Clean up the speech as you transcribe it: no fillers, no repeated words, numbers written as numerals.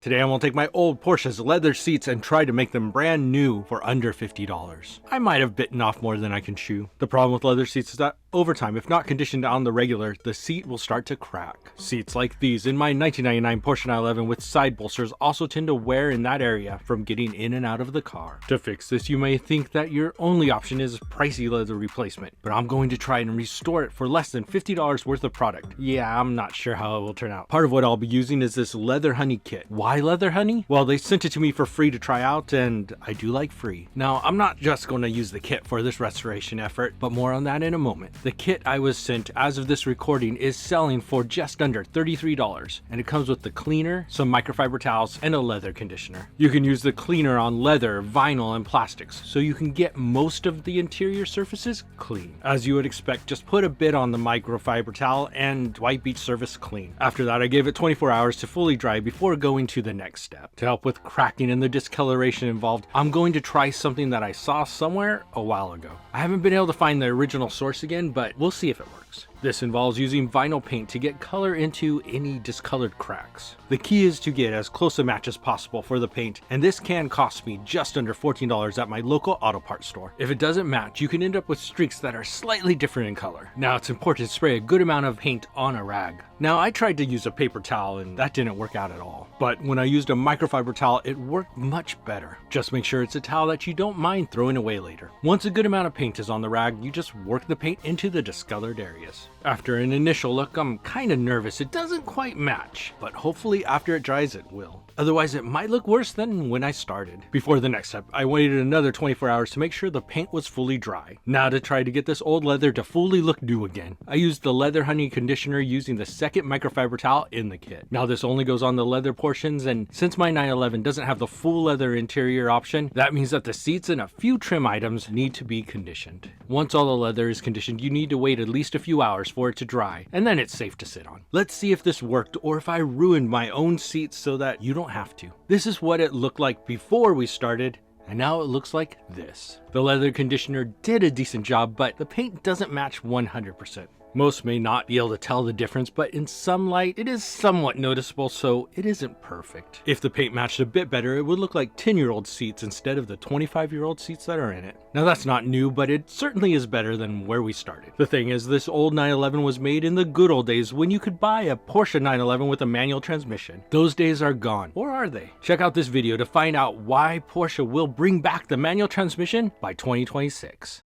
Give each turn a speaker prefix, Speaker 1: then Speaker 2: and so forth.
Speaker 1: Today I'm gonna take my old Porsche's leather seats and try to make them brand new for under $50. I might have bitten off more than I can chew. The problem with leather seats is that over time, if not conditioned on the regular, the seat will start to crack. Seats like these in my 1999 Porsche 911 with side bolsters also tend to wear in that area from getting in and out of the car. To fix this, you may think that your only option is pricey leather replacement, but I'm going to try and restore it for less than $50 worth of product. Yeah, I'm not sure how it will turn out. Part of what I'll be using is this leather honey kit. Why leather honey? Well, they sent it to me for free to try out, and I do like free. Now, I'm not just going to use the kit for this restoration effort, but more on that in a moment. The kit I was sent as of this recording is selling for just under $33, and it comes with the cleaner, some microfiber towels, and a leather conditioner. You can use the cleaner on leather, vinyl, and plastics, so you can get most of the interior surfaces clean. As you would expect, just put a bit on the microfiber towel and wipe each surface clean. After that, I gave it 24 hours to fully dry before going to the next step. To help with cracking and the discoloration involved, I'm going to try something that I saw somewhere a while ago. I haven't been able to find the original source again, but we'll see if it works. This involves using vinyl paint to get color into any discolored cracks. The key is to get as close a match as possible for the paint, and this can cost me just under $14 at my local auto parts store. If it doesn't match, you can end up with streaks that are slightly different in color. Now, it's important to spray a good amount of paint on a rag. Now, I tried to use a paper towel and that didn't work out at all. But when I used a microfiber towel, it worked much better. Just make sure it's a towel that you don't mind throwing away later. Once a good amount of paint is on the rag, you just work the paint into the discolored areas. After an initial look, I'm kind of nervous it doesn't quite match, but hopefully after it dries it will. Otherwise it might look worse than when I started. Before the next step, I waited another 24 hours to make sure the paint was fully dry. Now to try to get this old leather to fully look new again, I used the leather honey conditioner using the second microfiber towel in the kit. Now this only goes on the leather portions, and since my 911 doesn't have the full leather interior option, that means that the seats and a few trim items need to be conditioned. Once all the leather is conditioned, you need to wait at least a few hours for it to dry, and then it's safe to sit on. Let's see if this worked or if I ruined my own seats so that you don't have to. This is what it looked like before we started, and now it looks like this. The leather conditioner did a decent job, but the paint doesn't match 100%. Most may not be able to tell the difference, but in some light, it is somewhat noticeable, so it isn't perfect. If the paint matched a bit better, it would look like 10-year-old seats instead of the 25-year-old seats that are in it. Now that's not new, but it certainly is better than where we started. The thing is, this old 911 was made in the good old days when you could buy a Porsche 911 with a manual transmission. Those days are gone, or are they? Check out this video to find out why Porsche will bring back the manual transmission by 2026.